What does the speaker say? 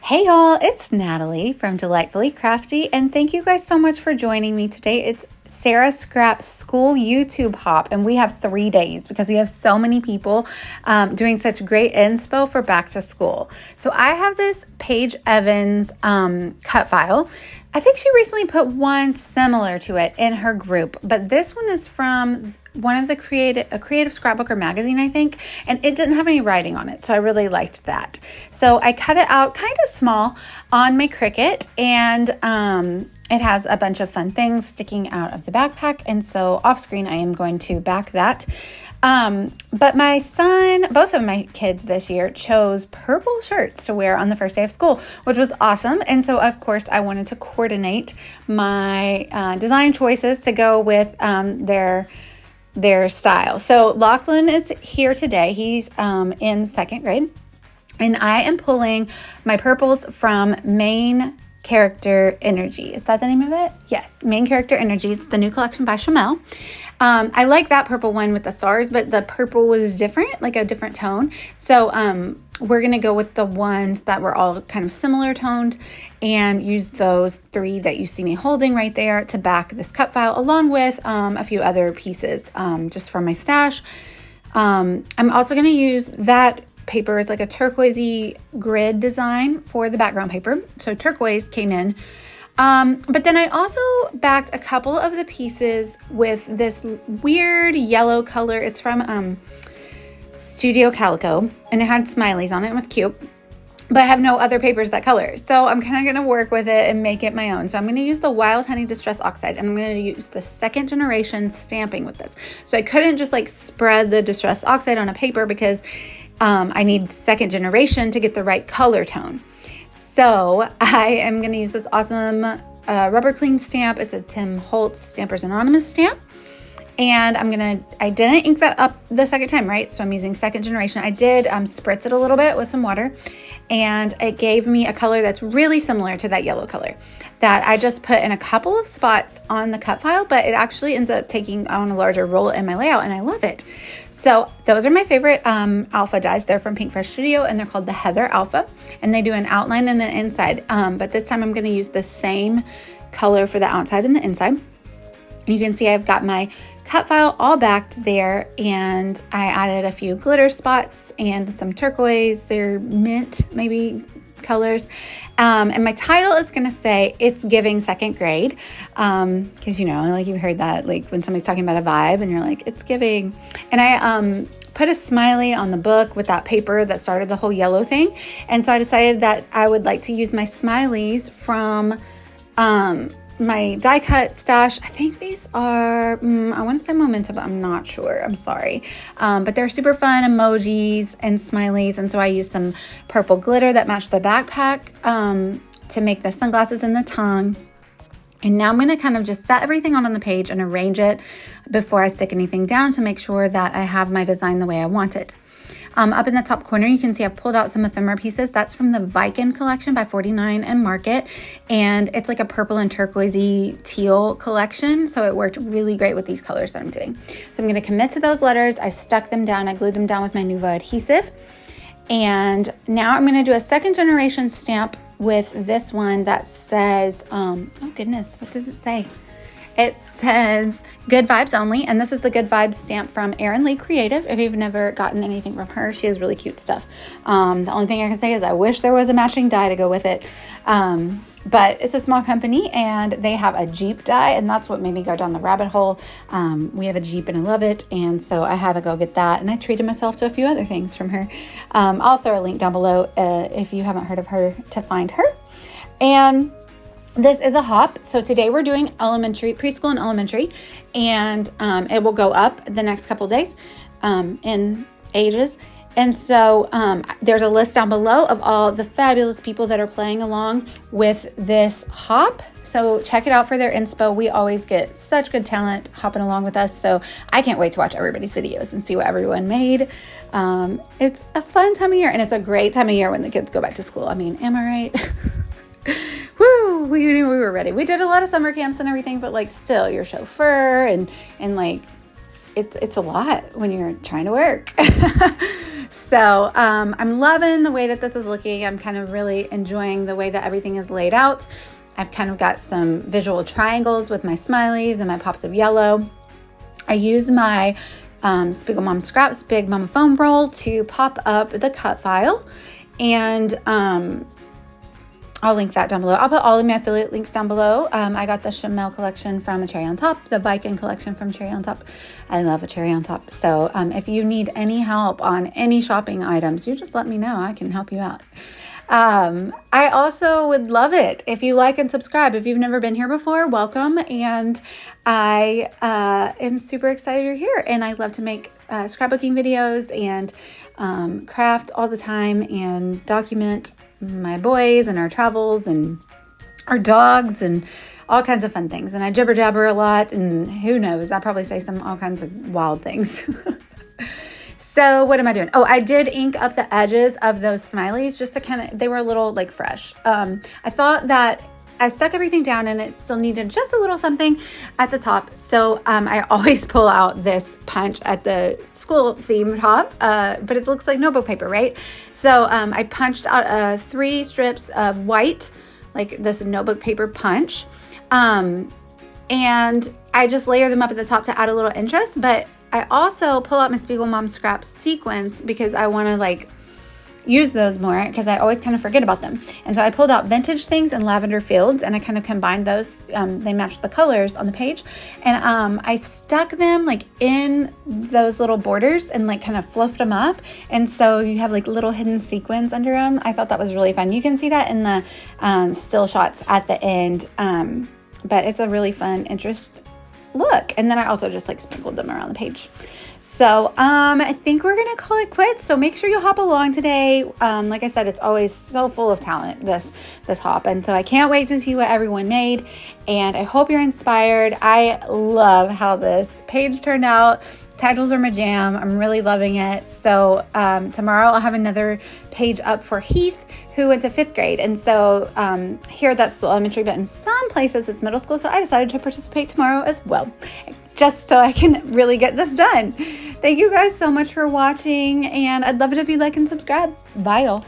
Hey y'all, it's Natalie from Delightfully Crafty, and thank you guys so much for joining me today. It's Sarah Scrap's school YouTube hop, and we have 3 days because we have so many people doing such great inspo for back to school. So I have this Paige Evans cut file. I think she recently put one similar to it in her group, but this one is from one of the creative scrapbooker magazine, I think, and it didn't have any writing on it, so I really liked that. So I cut it out kind of small on my Cricut, and it has a bunch of fun things sticking out of the backpack, and so off screen I am going to back that. But my son, both of my kids this year chose purple shirts to wear on the first day of school, which was awesome. And so of course I wanted to coordinate my design choices to go with their style. So Lachlan is here today. He's in second grade, and I am pulling my purples from Main Character Energy. Is that the name of it? Yes, Main Character Energy. It's the new collection by Chamel. I like that purple one with the stars, but the purple was different, like a different tone. So we're going to go with the ones that were all kind of similar toned and use those 3 that you see me holding right there to back this cut file, along with a few other pieces just from my stash. I'm also going to use that paper as like a turquoisey grid design for the background paper. So turquoise came in. But then I also backed a couple of the pieces with this weird yellow color. It's from Studio Calico, and it had smileys on it. It was cute, but I have no other papers that color. So I'm kind of going to work with it and make it my own. So I'm going to use the Wild Honey Distress Oxide, and I'm going to use the 2nd generation stamping with this. So I couldn't just like spread the Distress Oxide on a paper because I need 2nd generation to get the right color tone. So I am going to use this awesome rubber clean stamp. It's a Tim Holtz Stampers Anonymous stamp. And I didn't ink that up the second time, right? So I'm using 2nd generation. I did spritz it a little bit with some water, and it gave me a color that's really similar to that yellow color that I just put in a couple of spots on the cut file, but it actually ends up taking on a larger role in my layout, and I love it. So those are my favorite alpha dies. They're from Pink Fresh Studio, and they're called the Heather Alpha, and they do an outline and an inside. But this time I'm going to use the same color for the outside and the inside. You can see I've got my cut file all backed there, and I added a few glitter spots and some turquoise or mint maybe colors. And my title is going to say It's Giving Second Grade. Because, like you've heard that, like when somebody's talking about a vibe and you're like, it's giving. And I put a smiley on the book with that paper that started the whole yellow thing. And so I decided that I would like to use my smileys from my die cut stash. I think these are, I want to say Momentum, but I'm not sure. I'm sorry. But they're super fun emojis and smileys. And so I used some purple glitter that matched the backpack to make the sunglasses and the tongue. And now I'm going to kind of just set everything on the page and arrange it before I stick anything down to make sure that I have my design the way I want it. Up in the top corner, you can see I've pulled out some ephemera pieces. That's from the Viking collection by 49 and Market. And it's like a purple and turquoisey teal collection. So it worked really great with these colors that I'm doing. So I'm going to commit to those letters. I stuck them down. I glued them down with my Nuva adhesive. And now I'm going to do a 2nd generation stamp with this one that says, oh goodness, what does it say? It says Good Vibes Only, and this is the Good Vibes stamp from Erin Lee Creative. If you've never gotten anything from her, she has really cute stuff. The only thing I can say is I wish there was a matching die to go with it. But it's a small company, and they have a Jeep die, and that's what made me go down the rabbit hole. We have a Jeep, and I love it, and so I had to go get that, and I treated myself to a few other things from her. I'll throw a link down below if you haven't heard of her to find her. And this is a hop. So today we're doing preschool and elementary, and it will go up the next couple days in ages. And so there's a list down below of all the fabulous people that are playing along with this hop. So check it out for their inspo. We always get such good talent hopping along with us. So I can't wait to watch everybody's videos and see what everyone made. It's a fun time of year, and it's a great time of year when the kids go back to school. I mean, am I right? Woo, we knew we were ready. We did a lot of summer camps and everything, but like still your chauffeur and like it's a lot when you're trying to work. So I'm loving the way that this is looking. I'm kind of really enjoying the way that everything is laid out. I've kind of got some visual triangles with my smileys and my pops of yellow. I use my Spiegel Mom Scraps Big Mama Foam Roll to pop up the cut file, and I'll link that down below. I'll put all of my affiliate links down below. I got the Chamel collection from A Cherry on Top, the Viking collection from Cherry on Top. I love A Cherry on Top. So if you need any help on any shopping items, you just let me know. I can help you out. I also would love it if you like and subscribe. If you've never been here before, welcome. And I am super excited you're here. And I love to make scrapbooking videos and craft all the time and document my boys and our travels and our dogs and all kinds of fun things. And I jibber jabber a lot, and who knows, I'll probably say all kinds of wild things. So what am I doing? Oh, I did ink up the edges of those smileys just to they were a little like fresh. I thought that I stuck everything down and it still needed just a little something at the top. So I always pull out this punch at the school theme top, but it looks like notebook paper, right? So I punched out 3 strips of white, like this notebook paper punch. And I just layer them up at the top to add a little interest, but I also pull out my Spiegel Mom Scraps sequins because I want to like use those more, because I always kind of forget about them. And so I pulled out Vintage Things and Lavender Fields, and I kind of combined those. They matched the colors on the page, and I stuck them like in those little borders and like kind of fluffed them up, and so you have like little hidden sequins under them. I thought that was really fun. You can see that in the still shots at the end, but it's a really fun interest look. And then I also just like sprinkled them around the page. So I think we're gonna call it quits. So make sure you hop along today. Like I said, it's always so full of talent, this hop, and so I can't wait to see what everyone made, and I hope you're inspired. I love how this page turned out. Titles are my jam. I'm really loving it. So tomorrow I'll have another page up for Heath, who went to 5th grade. And so here that's still elementary, but in some places it's middle school. So I decided to participate tomorrow as well, just so I can really get this done. Thank you guys so much for watching, and I'd love it if you like and subscribe. Bye, y'all.